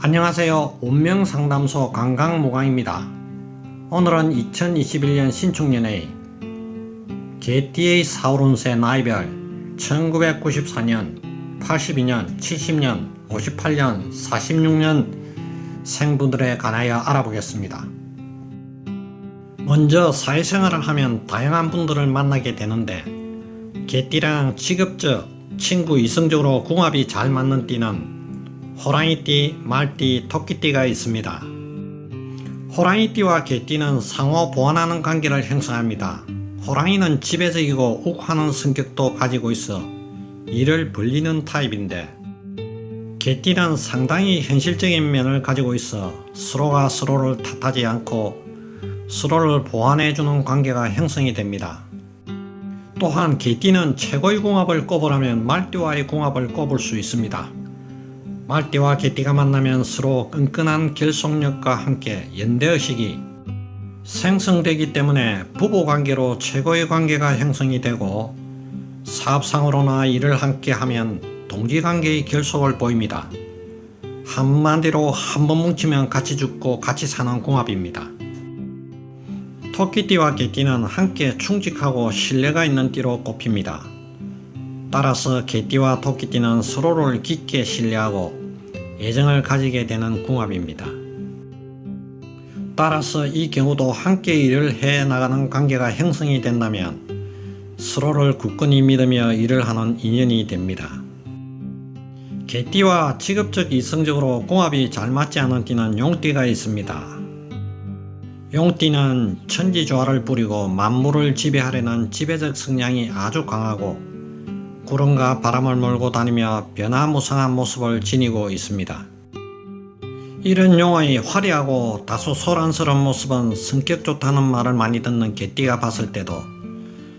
안녕하세요. 운명상담소 강강무강입니다. 오늘은 2021년 신축년의 개띠의 사오운세 나이별 1994년, 82년, 70년, 58년, 46년 생분들에 관하여 알아보겠습니다. 먼저 사회생활을 하면 다양한 분들을 만나게 되는데 개띠랑 직업적, 친구, 이성적으로 궁합이 잘 맞는 띠는 호랑이띠, 말띠, 토끼띠가 있습니다. 호랑이띠와 개띠는 상호 보완하는 관계를 형성합니다. 호랑이는 지배적이고 욱하는 성격도 가지고 있어 일을 벌리는 타입인데, 개띠는 상당히 현실적인 면을 가지고 있어 서로가 서로를 탓하지 않고 서로를 보완해주는 관계가 형성이 됩니다. 또한 개띠는 최고의 궁합을 꼽으라면 말띠와의 궁합을 꼽을 수 있습니다. 말띠와 개띠가 만나면 서로 끈끈한 결속력과 함께 연대의식이 생성되기 때문에 부부관계로 최고의 관계가 형성이 되고, 사업상으로나 일을 함께 하면 동지관계의 결속을 보입니다. 한마디로 한번 뭉치면 같이 죽고 같이 사는 궁합입니다. 토끼띠와 개띠는 함께 충직하고 신뢰가 있는 띠로 꼽힙니다. 따라서 개띠와 토끼띠는 서로를 깊게 신뢰하고 애정을 가지게 되는 궁합입니다. 따라서 이 경우도 함께 일을 해 나가는 관계가 형성이 된다면 서로를 굳건히 믿으며 일을 하는 인연이 됩니다. 개띠와 직업적, 이성적으로 궁합이 잘 맞지 않은 띠는 용띠가 있습니다. 용띠는 천지조화를 부리고 만물을 지배하려는 지배적 성향이 아주 강하고 구름과 바람을 몰고 다니며 변화무쌍한 모습을 지니고 있습니다. 이런 용의 화려하고 다소 소란스러운 모습은 성격 좋다는 말을 많이 듣는 개띠가 봤을 때도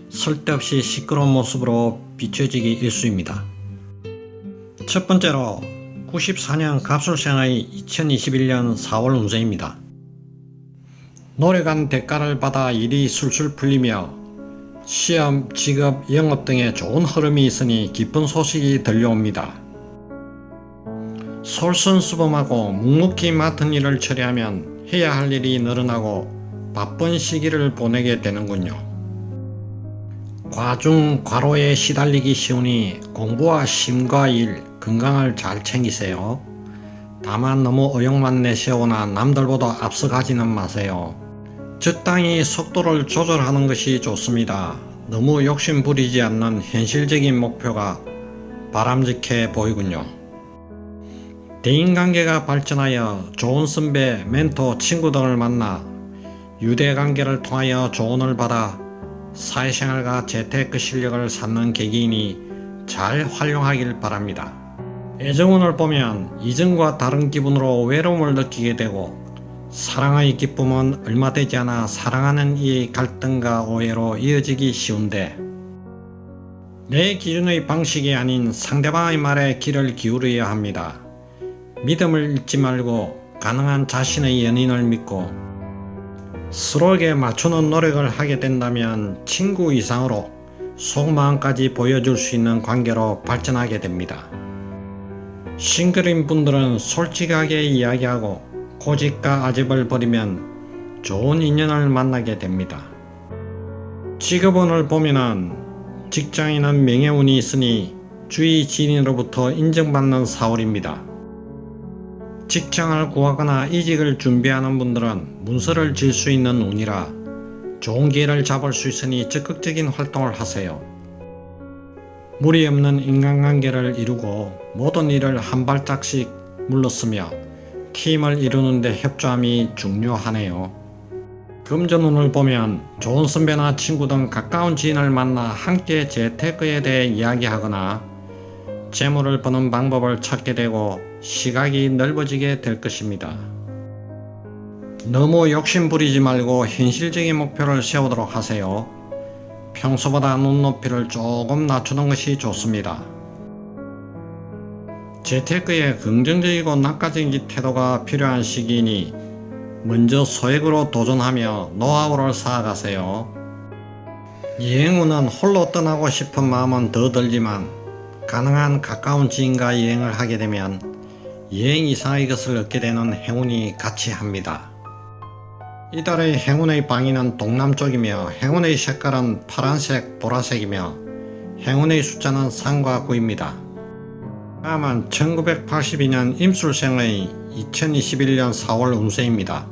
쓸데없이 시끄러운 모습으로 비춰지기 일쑤입니다. 첫 번째로 94년 갑술생의 2021년 4월 운세입니다. 노력한 대가를 받아 일이 술술 풀리며 시험, 직업, 영업 등의 좋은 흐름이 있으니 기쁜 소식이 들려옵니다. 솔선수범하고 묵묵히 맡은 일을 처리하면 해야 할 일이 늘어나고 바쁜 시기를 보내게 되는군요. 과중, 과로에 시달리기 쉬우니 공부와 심과 일, 건강을 잘 챙기세요. 다만 너무 의욕만 내세우거나 남들보다 앞서가지는 마세요. 적당히 속도를 조절하는 것이 좋습니다. 너무 욕심 부리지 않는 현실적인 목표가 바람직해 보이군요. 대인관계가 발전하여 좋은 선배, 멘토, 친구 등을 만나 유대관계를 통하여 조언을 받아 사회생활과 재테크 실력을 쌓는 계기이니 잘 활용하길 바랍니다. 애정운을 보면 이전과 다른 기분으로 외로움을 느끼게 되고, 사랑의 기쁨은 얼마 되지 않아 사랑하는 이의 갈등과 오해로 이어지기 쉬운데, 내 기준의 방식이 아닌 상대방의 말에 귀를 기울여야 합니다. 믿음을 잃지 말고 가능한 자신의 연인을 믿고 서로에게 맞추는 노력을 하게 된다면 친구 이상으로 속마음까지 보여줄 수 있는 관계로 발전하게 됩니다. 싱글인 분들은 솔직하게 이야기하고 고집과 아집을 버리면 좋은 인연을 만나게 됩니다. 직업운을 보면은 직장인은 명예운이 있으니 주위 지인으로부터 인정받는 4월입니다. 직장을 구하거나 이직을 준비하는 분들은 문서를 질 수 있는 운이라 좋은 기회를 잡을 수 있으니 적극적인 활동을 하세요. 무리 없는 인간관계를 이루고 모든 일을 한 발짝씩 물러서며 팀을 이루는 데 협조함이 중요하네요. 금전운을 보면 좋은 선배나 친구 등 가까운 지인을 만나 함께 재테크에 대해 이야기하거나 재물을 버는 방법을 찾게 되고 시각이 넓어지게 될 것입니다. 너무 욕심 부리지 말고 현실적인 목표를 세우도록 하세요. 평소보다 눈높이를 조금 낮추는 것이 좋습니다. 재테크에 긍정적이고 낙관적인 태도가 필요한 시기이니 먼저 소액으로 도전하며 노하우를 쌓아가세요. 여행운은 홀로 떠나고 싶은 마음은 더 들지만 가능한 가까운 지인과 여행을 하게 되면 여행 이상의 것을 얻게 되는 행운이 같이 합니다. 이달의 행운의 방위는 동남쪽이며 행운의 색깔은 파란색, 보라색이며 행운의 숫자는 3과 9입니다. 다음은 1982년 임술생의 2021년 4월 운세입니다.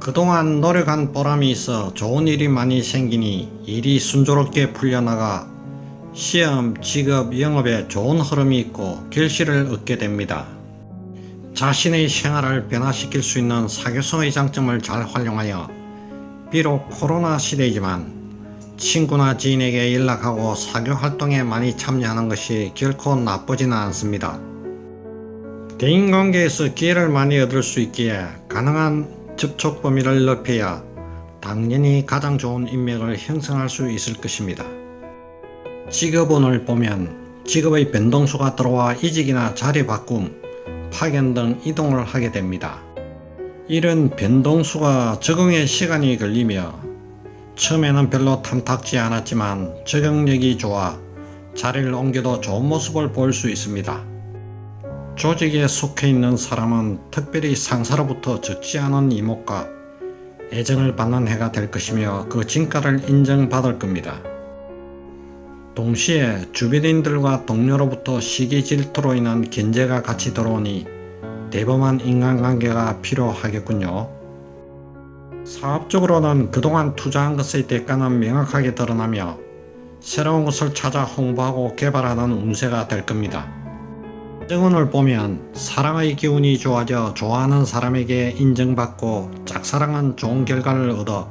그동안 노력한 보람이 있어 좋은 일이 많이 생기니 일이 순조롭게 풀려나가 시험, 직업, 영업에 좋은 흐름이 있고 결실을 얻게 됩니다. 자신의 생활을 변화시킬 수 있는 사교성의 장점을 잘 활용하여 비록 코로나 시대이지만 친구나 지인에게 연락하고 사교활동에 많이 참여하는 것이 결코 나쁘지는 않습니다. 대인관계에서 기회를 많이 얻을 수 있기에 가능한 접촉 범위를 넓혀야 당연히 가장 좋은 인맥을 형성할 수 있을 것입니다. 직업운을 보면 직업의 변동수가 들어와 이직이나 자리 바꿈, 파견 등 이동을 하게 됩니다. 이런 변동수가 적응에 시간이 걸리며 처음에는 별로 탐탁지 않았지만 적응력이 좋아 자리를 옮겨도 좋은 모습을 보일 수 있습니다. 조직에 속해 있는 사람은 특별히 상사로부터 적지 않은 이목과 애정을 받는 해가 될 것이며 그 진가를 인정받을 겁니다. 동시에 주변인들과 동료로부터 시기 질투로 인한 견제가 같이 들어오니 대범한 인간관계가 필요하겠군요. 사업적으로는 그동안 투자한 것의 대가는 명확하게 드러나며 새로운 것을 찾아 홍보하고 개발하는 운세가 될 겁니다. 정운을 보면 사랑의 기운이 좋아져 좋아하는 사람에게 인정받고 짝사랑은 좋은 결과를 얻어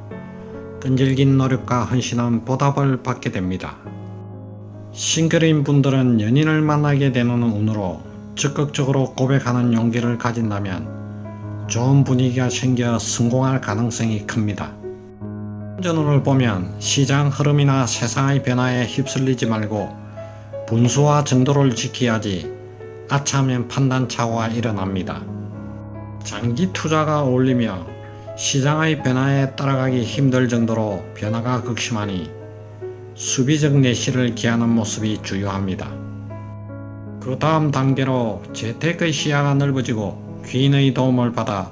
끈질긴 노력과 헌신은 보답을 받게 됩니다. 싱글인 분들은 연인을 만나게 되는 운으로 적극적으로 고백하는 용기를 가진다면 좋은 분위기가 생겨 성공할 가능성이 큽니다. 금전운을 보면 시장 흐름이나 세상의 변화에 휩쓸리지 말고 분수와 정도를 지켜야지 아차하면 판단착오가 일어납니다. 장기 투자가 어울리며 시장의 변화에 따라가기 힘들 정도로 변화가 극심하니 수비적 내실을 기하는 모습이 주요합니다. 그 다음 단계로 재테크의 시야가 넓어지고 귀인의 도움을 받아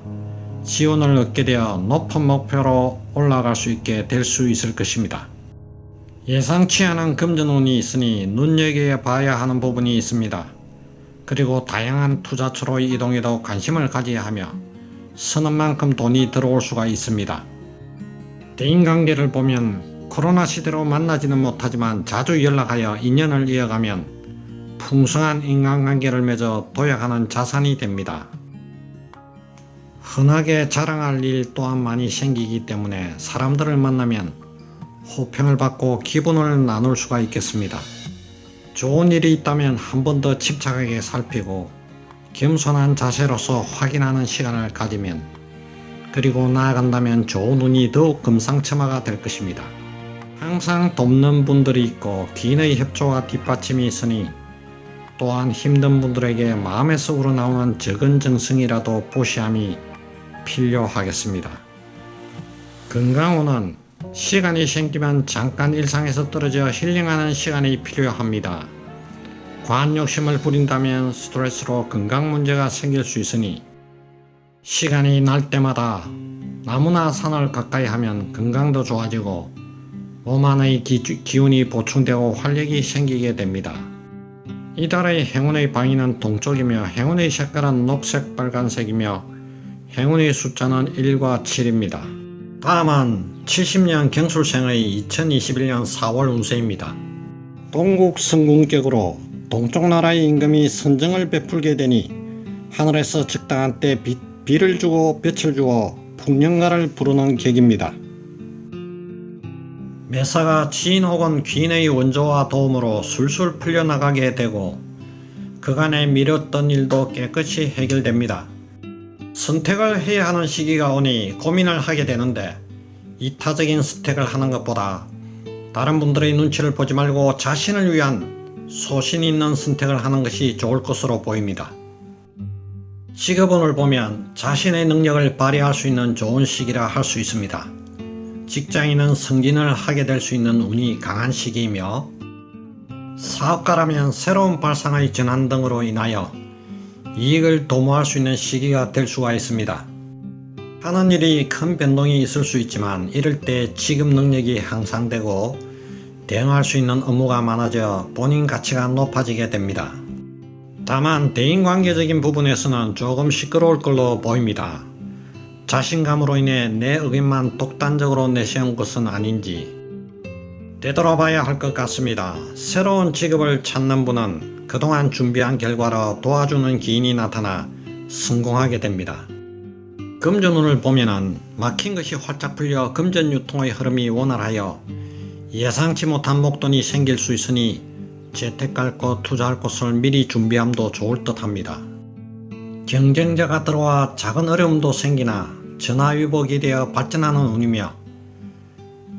지원을 얻게 되어 높은 목표로 올라갈 수 있게 될 수 있을 것입니다. 예상치 않은 금전운이 있으니 눈여겨봐야 하는 부분이 있습니다. 그리고 다양한 투자처로의 이동에도 관심을 가져야 하며 쓰는 만큼 돈이 들어올 수가 있습니다. 대인관계를 보면 코로나 시대로 만나지는 못하지만 자주 연락하여 인연을 이어가면 풍성한 인간관계를 맺어 도약하는 자산이 됩니다. 흔하게 자랑할 일 또한 많이 생기기 때문에 사람들을 만나면 호평을 받고 기분을 나눌 수가 있겠습니다. 좋은 일이 있다면 한 번 더 침착하게 살피고 겸손한 자세로서 확인하는 시간을 가지면 그리고 나아간다면 좋은 운이 더욱 금상첨화가 될 것입니다. 항상 돕는 분들이 있고 귀인의 협조와 뒷받침이 있으니 또한 힘든 분들에게 마음에서 우러나오는 적은 정성이라도 보시함이 필요하겠습니다. 건강운은 시간이 생기면 잠깐 일상에서 떨어져 힐링하는 시간이 필요합니다. 과한 욕심을 부린다면 스트레스로 건강 문제가 생길 수 있으니 시간이 날 때마다 나무나 산을 가까이 하면 건강도 좋아지고 몸 안의 기운이 보충되고 활력이 생기게 됩니다. 이달의 행운의 방위는 동쪽이며 행운의 색깔은 녹색, 빨간색이며 행운의 숫자는 1과 7입니다. 다음은 70년 경술생의 2021년 4월 운세입니다. 동국 성군격으로 동쪽 나라의 임금이 선정을 베풀게 되니 하늘에서 적당한 때 비를 주고 볕을 주어 풍년가를 부르는 격입니다. 매사가 지인 혹은 귀인의 원조와 도움으로 술술 풀려나가게 되고 그간에 미뤘던 일도 깨끗이 해결됩니다. 선택을 해야 하는 시기가 오니 고민을 하게 되는데 이타적인 선택을 하는 것보다 다른 분들의 눈치를 보지 말고 자신을 위한 소신 있는 선택을 하는 것이 좋을 것으로 보입니다. 직업운을 보면 자신의 능력을 발휘할 수 있는 좋은 시기라 할 수 있습니다. 직장인은 승진을 하게 될 수 있는 운이 강한 시기이며 사업가라면 새로운 발상의 전환 등으로 인하여 이익을 도모할 수 있는 시기가 될 수가 있습니다. 하는 일이 큰 변동이 있을 수 있지만 이럴 때 지급 능력이 향상되고 대응할 수 있는 업무가 많아져 본인 가치가 높아지게 됩니다. 다만 대인관계적인 부분에서는 조금 시끄러울 걸로 보입니다. 자신감으로 인해 내 의견만 독단적으로 내세운 것은 아닌지 되돌아봐야 할 것 같습니다. 새로운 직업을 찾는 분은 그동안 준비한 결과로 도와주는 기인이 나타나 성공하게 됩니다. 금전운을 보면은 막힌 것이 활짝 풀려 금전 유통의 흐름이 원활하여 예상치 못한 목돈이 생길 수 있으니 재테크할 곳, 투자할 곳을 미리 준비함도 좋을 듯 합니다. 경쟁자가 들어와 작은 어려움도 생기나 전화위복이 되어 발전하는 운이며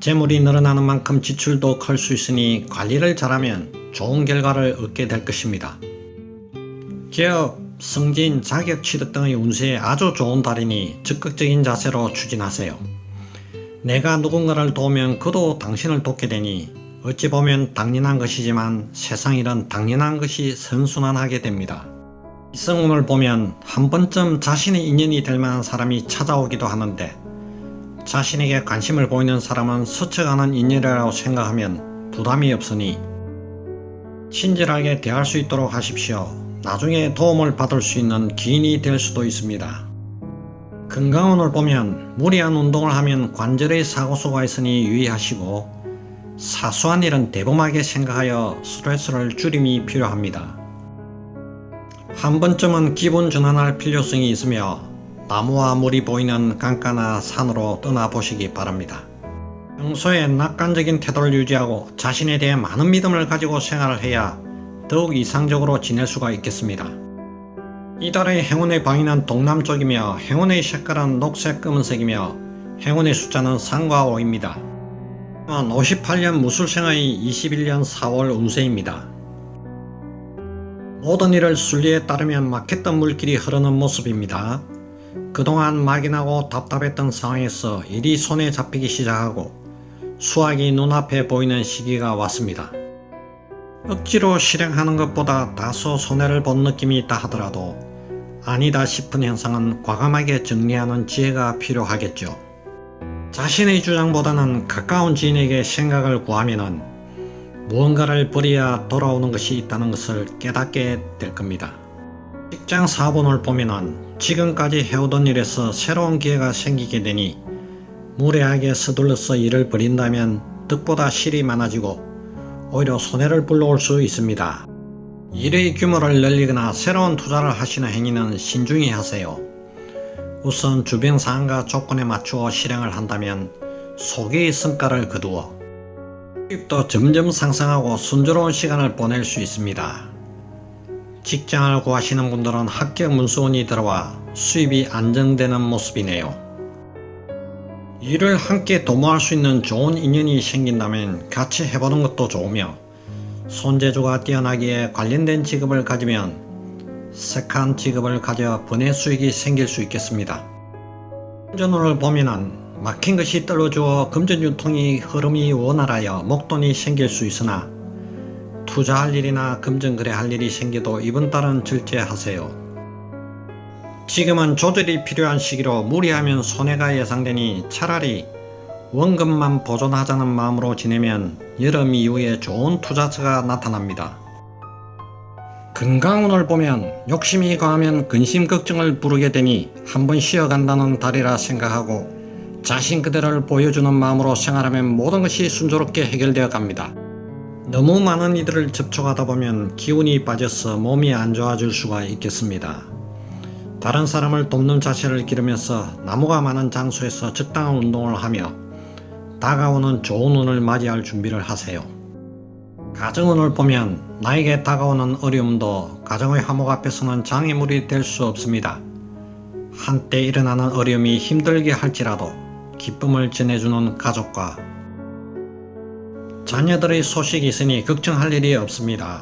재물이 늘어나는 만큼 지출도 클 수 있으니 관리를 잘하면 좋은 결과를 얻게 될 것입니다. 기업, 승진, 자격 취득 등의 운세에 아주 좋은 달이니 적극적인 자세로 추진하세요. 내가 누군가를 도우면 그도 당신을 돕게 되니 어찌 보면 당연한 것이지만 세상일은 당연한 것이 선순환하게 됩니다. 이성운을 보면 한 번쯤 자신의 인연이 될 만한 사람이 찾아오기도 하는데 자신에게 관심을 보이는 사람은 스쳐가는 인연이라고 생각하면 부담이 없으니 친절하게 대할 수 있도록 하십시오. 나중에 도움을 받을 수 있는 기인이 될 수도 있습니다. 건강운을 보면 무리한 운동을 하면 관절의 사고수가 있으니 유의하시고 사소한 일은 대범하게 생각하여 스트레스를 줄임이 필요합니다. 한 번쯤은 기분 전환할 필요성이 있으며 나무와 물이 보이는 강가나 산으로 떠나보시기 바랍니다. 평소에 낙관적인 태도를 유지하고 자신에 대해 많은 믿음을 가지고 생활을 해야 더욱 이상적으로 지낼 수가 있겠습니다. 이달의 행운의 방위는 동남쪽이며 행운의 색깔은 녹색 검은색이며 행운의 숫자는 3과 5입니다. 58년 무술생의 21년 4월 운세입니다. 모든 일을 순리에 따르면 막혔던 물길이 흐르는 모습입니다. 그동안 막연하고 답답했던 상황에서 일이 손에 잡히기 시작하고 수확이 눈앞에 보이는 시기가 왔습니다. 억지로 실행하는 것보다 다소 손해를 본 느낌이 있다 하더라도 아니다 싶은 현상은 과감하게 정리하는 지혜가 필요하겠죠. 자신의 주장보다는 가까운 지인에게 생각을 구하면은 무언가를 버려야 돌아오는 것이 있다는 것을 깨닫게 될 겁니다. 직장 사업운을 보면은 지금까지 해오던 일에서 새로운 기회가 생기게 되니 무례하게 서둘러서 일을 벌인다면 득보다 실이 많아지고 오히려 손해를 불러올 수 있습니다. 일의 규모를 늘리거나 새로운 투자를 하시는 행위는 신중히 하세요. 우선 주변 상황과 조건에 맞추어 실행을 한다면 소기의 성과를 거두어 수입도 점점 상승하고 순조로운 시간을 보낼 수 있습니다. 직장을 구하시는 분들은 합격 문서운이 들어와 수입이 안정되는 모습이네요. 일을 함께 도모할 수 있는 좋은 인연이 생긴다면 같이 해보는 것도 좋으며 손재주가 뛰어나기에 관련된 직업을 가지면 색한 직업을 가져 번외 수익이 생길 수 있겠습니다. 금전운을 보면은 막힌 것이 떨어져 금전 유통이 흐름이 원활하여 목돈이 생길 수 있으나 투자할 일이나 금전 거래할 일이 생겨도 이번 달은 절제하세요. 지금은 조절이 필요한 시기로 무리하면 손해가 예상되니 차라리 원금만 보존하자는 마음으로 지내면 여름 이후에 좋은 투자처가 나타납니다. 건강운을 보면 욕심이 강하면 근심 걱정을 부르게 되니 한번 쉬어간다는 달이라 생각하고 자신 그대로를 보여주는 마음으로 생활하면 모든 것이 순조롭게 해결되어 갑니다. 너무 많은 이들을 접촉하다 보면 기운이 빠져서 몸이 안 좋아질 수가 있겠습니다. 다른 사람을 돕는 자세를 기르면서 나무가 많은 장소에서 적당한 운동을 하며 다가오는 좋은 운을 맞이할 준비를 하세요. 가정운을 보면 나에게 다가오는 어려움도 가정의 화목 앞에서는 장애물이 될 수 없습니다. 한때 일어나는 어려움이 힘들게 할지라도 기쁨을 전해주는 가족과 자녀들의 소식이 있으니 걱정할 일이 없습니다.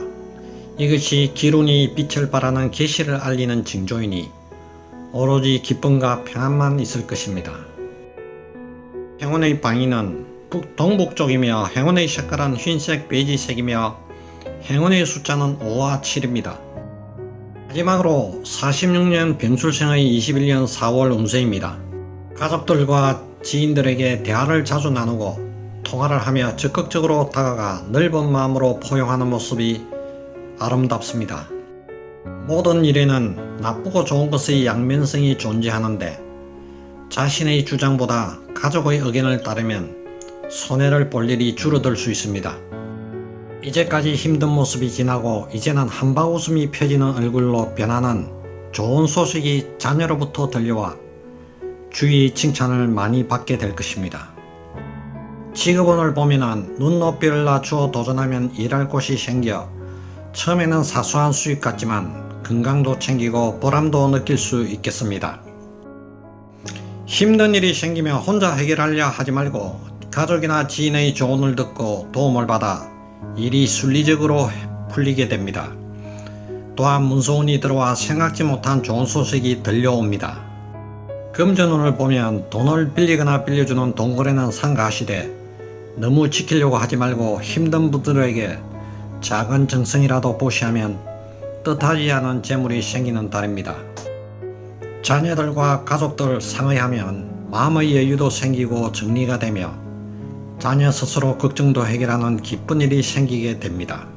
이것이 기운이 빛을 발하는 계시를 알리는 징조이니 오로지 기쁨과 평안만 있을 것입니다. 행운의 방위는 동북쪽이며 행운의 색깔은 흰색 베이지색이며 행운의 숫자는 5와 7입니다. 마지막으로 46년 병출생의 21년 4월 운세입니다. 가족들과 지인들에게 대화를 자주 나누고 통화를 하며 적극적으로 다가가 넓은 마음으로 포용하는 모습이 아름답습니다. 모든 일에는 나쁘고 좋은 것의 양면성이 존재하는데 자신의 주장보다 가족의 의견을 따르면 손해를 볼 일이 줄어들 수 있습니다. 이제까지 힘든 모습이 지나고 이제는 한방 웃음이 펴지는 얼굴로 변하는 좋은 소식이 자녀로부터 들려와 주위의 칭찬을 많이 받게 될 것입니다. 직업운을 보면 눈높이를 낮추어 도전하면 일할 곳이 생겨 처음에는 사소한 수익 같지만 건강도 챙기고 보람도 느낄 수 있겠습니다. 힘든 일이 생기면 혼자 해결하려 하지 말고 가족이나 지인의 조언을 듣고 도움을 받아 일이 순리적으로 풀리게 됩니다. 또한 문서운이 들어와 생각지 못한 좋은 소식이 들려옵니다. 금전운을 보면 돈을 빌리거나 빌려주는 동거래는 삼가하시되 너무 지키려고 하지 말고 힘든 분들에게 작은 정성이라도 보시하면 뜻하지 않은 재물이 생기는 달입니다. 자녀들과 가족들 상의하면 마음의 여유도 생기고 정리가 되며 자녀 스스로 걱정도 해결하는 기쁜 일이 생기게 됩니다.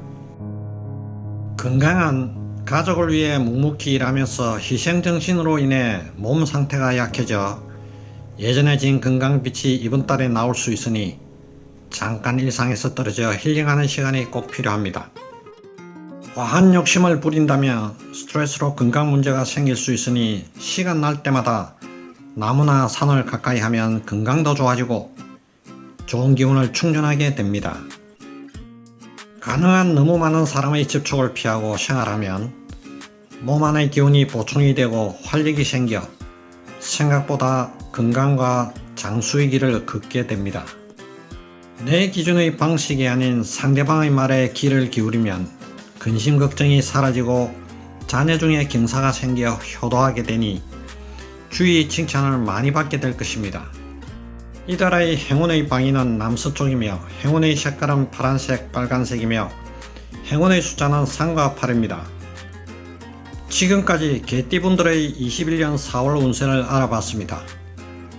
건강한 가족을 위해 묵묵히 일하면서 희생정신으로 인해 몸 상태가 약해져 예전에 진 건강빛이 이번 달에 나올 수 있으니 잠깐 일상에서 떨어져 힐링하는 시간이 꼭 필요합니다. 과한 욕심을 부린다면 스트레스로 건강 문제가 생길 수 있으니 시간 날 때마다 나무나 산을 가까이 하면 건강도 좋아지고 좋은 기운을 충전하게 됩니다. 가능한 너무 많은 사람의 접촉을 피하고 생활하면 몸 안의 기운이 보충이 되고 활력이 생겨 생각보다 건강과 장수의 길을 걷게 됩니다. 내 기준의 방식이 아닌 상대방의 말에 귀를 기울이면 근심 걱정이 사라지고 자녀 중에 경사가 생겨 효도하게 되니 주위 칭찬을 많이 받게 될 것입니다. 이달의 행운의 방위는 남서쪽이며 행운의 색깔은 파란색, 빨간색이며 행운의 숫자는 3과 8입니다. 지금까지 개띠분들의 21년 4월 운세를 알아봤습니다.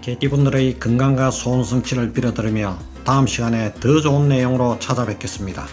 개띠분들의 건강과 소원 성취를 빌어드리며 다음 시간에 더 좋은 내용으로 찾아뵙겠습니다.